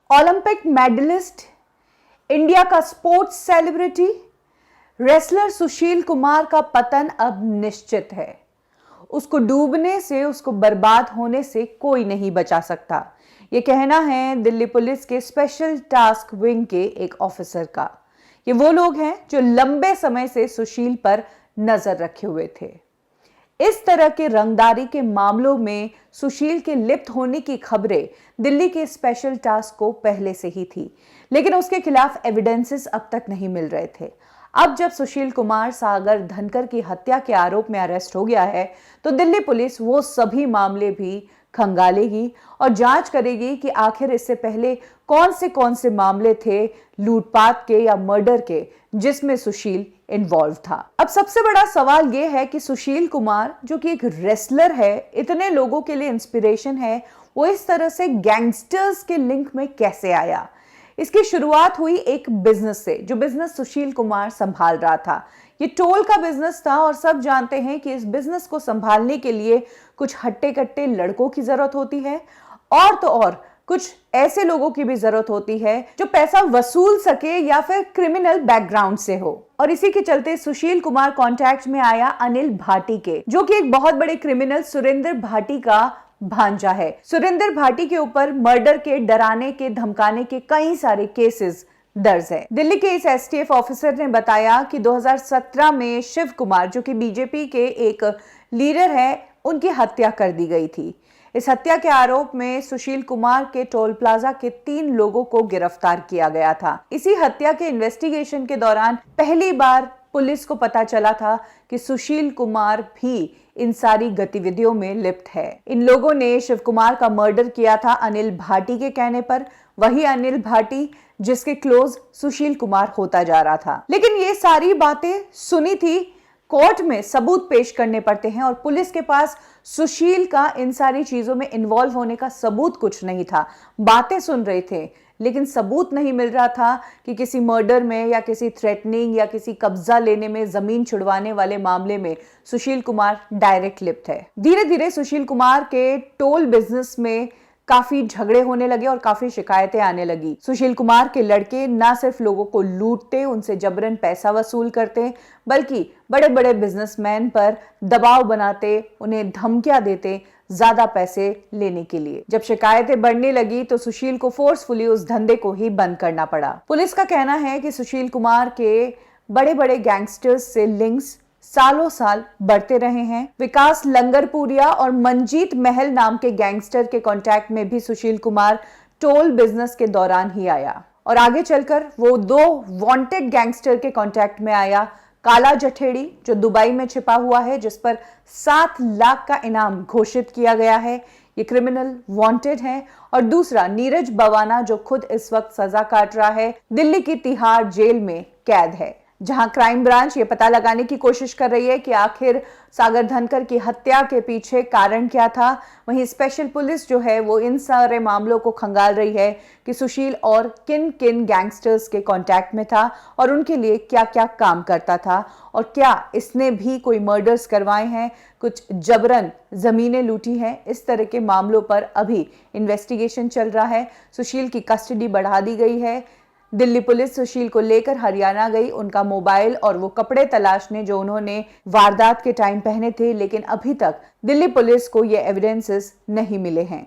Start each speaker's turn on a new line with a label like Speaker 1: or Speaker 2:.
Speaker 1: Olympic medallist, India का sports celebrity, wrestler Sushil Kumar का पतन अब निश्चित है। उसको डूबने से, उसको बर्बाद होने से कोई नहीं बचा सकता। यह कहना है दिल्ली पुलिस के स्पेशल टास्क विंग के एक ऑफिसर का। ये वो लोग हैं जो लंबे समय से सुशील पर नजर रखे हुए थे। इस तरह के रंगदारी के मामलों में सुशील के लिप्त होने की खबरें दिल्ली के स्पेशल टास्क को पहले से ही थी, लेकिन उसके खिलाफ एविडेंसेस अब तक नहीं मिल रहे थे। अब जब सुशील कुमार सागर धनकर की हत्या के आरोप में अरेस्ट हो गया है, तो दिल्ली पुलिस वो सभी मामले भी खंगालेगी और जांच करेगी कि आखिर इससे पहले कौन से मामले थे लूटपाट के या मर्डर के जिसमें सुशील इन्वॉल्व था। अब सबसे बड़ा सवाल यह है कि सुशील कुमार, जो कि एक रेसलर है, इतने लोगों के लिए इंस्पिरेशन है, वो इस तरह से गैंगस्टर्स के लिंक में कैसे आया। इसकी शुरुआत हुई एक बिजनेस से, जो बिजनेस सुशील कुमार संभाल रहा था। ये टोल का बिजनेस था और सब जानते हैं कि इस बिजनेस को संभालने के लिए कुछ हट्टे कट्टे लड़कों की जरूरत होती है और तो और कुछ ऐसे लोगों की भी जरूरत होती है जो पैसा वसूल सके या फिर क्रिमिनल बैकग्राउंड से हो। और इसी के चलते सुशील कुमार कांटेक्ट में आया अनिल भाटी के, जो कि एक बहुत बड़े क्रिमिनल सुरेंद्र भाटी का भांजा है। सुरेंद्र भाटी के ऊपर मर्डर के, डराने के, धमकाने के कई सारे केसेस दर्ज है। दिल्ली के इस एसटीएफ ऑफिसर ने बताया कि 2017 में शिव कुमार, जो कि बीजेपी के एक लीडर है, उनकी हत्या कर दी गई थी। इस हत्या के आरोप में सुशील कुमार के टोल प्लाजा के 3 लोगों को गिरफ्तार किया गया था। इसी हत्या के इन्वेस्टिगेशन के दौरान पहली बार पुलिस को पता चला था कि सुशील कुमार भी इन सारी गतिविधियों में लिप्त है। इन लोगों ने शिव कुमार का मर्डर किया था अनिल भाटी के कहने पर, वही अनिल भाटी जिसके क्लोज सुशील कुमार होता जा रहा था। लेकिन ये सारी बातें सुनी थी, कोर्ट में सबूत पेश करने पड़ते हैं और पुलिस के पास सुशील का इन सारी चीजों में इन्वॉल्व होने का सबूत कुछ नहीं था। बातें सुन रहे थे लेकिन सबूत नहीं मिल रहा था कि किसी मर्डर में या किसी थ्रेटनिंग या किसी कब्जा लेने में, जमीन छुड़वाने वाले मामले में सुशील कुमार डायरेक्ट लिप्त है। धीरे धीरे सुशील कुमार के टोल बिजनेस में काफी झगड़े होने लगे और काफी शिकायतें आने लगी। सुशील कुमार के लड़के ना सिर्फ लोगों को लूटते, उनसे जबरन पैसा वसूल करते, बल्कि बड़े बड़े बिजनेसमैन पर दबाव बनाते, उन्हें धमकियां देते ज्यादा पैसे लेने के लिए। जब शिकायतें बढ़ने लगी तो सुशील को फोर्सफुली उस धंधे को ही बंद करना पड़ा। पुलिस का कहना है कि सुशील कुमार के बड़े बड़े गैंगस्टर्स से लिंक्स सालों साल बढ़ते रहे हैं। विकास लंगरपुरिया और मंजीत महल नाम के गैंगस्टर के कांटेक्ट में भी सुशील कुमार टोल बिजनेस के दौरान ही आया और आगे चलकर वो 2 वांटेड गैंगस्टर के कांटेक्ट में आया। काला जठेड़ी, जो दुबई में छिपा हुआ है, जिस पर 7 लाख का इनाम घोषित किया गया है, ये क्रिमिनल वांटेड है। और दूसरा नीरज बवाना, जो खुद इस वक्त सजा काट रहा है, दिल्ली की तिहाड़ जेल में कैद है, जहां क्राइम ब्रांच ये पता लगाने की कोशिश कर रही है कि आखिर सागर धनकर की हत्या के पीछे कारण क्या था। वहीं स्पेशल पुलिस जो है वो इन सारे मामलों को खंगाल रही है कि सुशील और किन किन गैंगस्टर्स के कांटेक्ट में था और उनके लिए क्या क्या काम करता था और क्या इसने भी कोई मर्डर्स करवाए हैं, कुछ जबरन जमीनें लूटी हैं। इस तरह के मामलों पर अभी इन्वेस्टिगेशन चल रहा है। सुशील की कस्टडी बढ़ा दी गई है। दिल्ली पुलिस सुशील को लेकर हरियाणा गई, उनका मोबाइल और वो कपड़े तलाशने जो उन्होंने वारदात के टाइम पहने थे, लेकिन अभी तक दिल्ली पुलिस को ये एविडेंसेस नहीं मिले हैं।